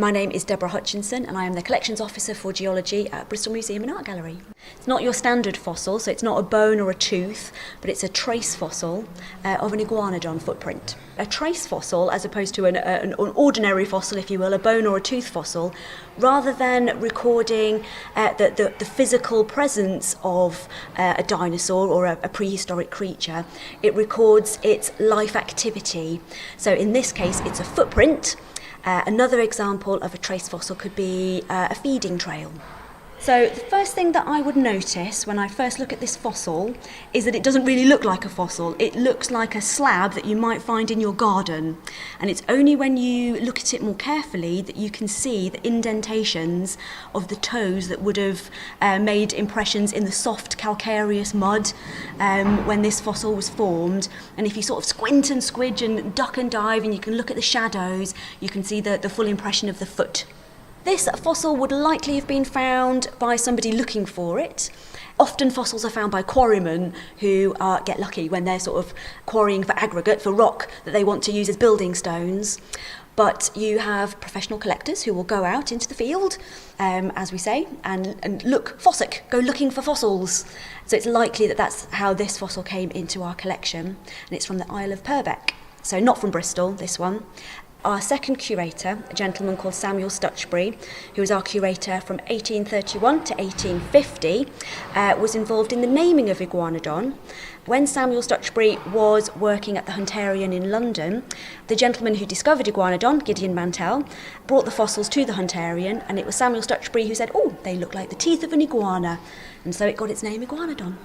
My name is Deborah Hutchinson and I am the Collections Officer for Geology at Bristol Museum and Art Gallery. It's not your standard fossil, so it's not a bone or a tooth, but it's a trace fossil of an Iguanodon footprint. A trace fossil, as opposed to an ordinary fossil, if you will, a bone or a tooth fossil, rather than recording the physical presence of a dinosaur or a prehistoric creature, it records its life activity. So in this case, it's a footprint. Another example of a trace fossil could be a feeding trail. So the first thing that I would notice when I first look at this fossil is that it doesn't really look like a fossil. It looks like a slab that you might find in your garden. And it's only when you look at it more carefully that you can see the indentations of the toes that would have made impressions in the soft calcareous mud when this fossil was formed. And if you sort of squint and squidge and duck and dive and you can look at the shadows, you can see the full impression of the foot. This fossil would likely have been found by somebody looking for it. Often fossils are found by quarrymen who get lucky when they're sort of quarrying for aggregate, for rock that they want to use as building stones. But you have professional collectors who will go out into the field, as we say, and look, fossick, go looking for fossils. So it's likely that that's how this fossil came into our collection, and it's from the Isle of Purbeck. So not from Bristol, this one. Our second curator, a gentleman called Samuel Stutchbury, who was our curator from 1831 to 1850, was involved in the naming of Iguanodon. When Samuel Stutchbury was working at the Hunterian in London, the gentleman who discovered Iguanodon, Gideon Mantell, brought the fossils to the Hunterian, and it was Samuel Stutchbury who said, "Oh, they look like the teeth of an iguana," and so it got its name Iguanodon.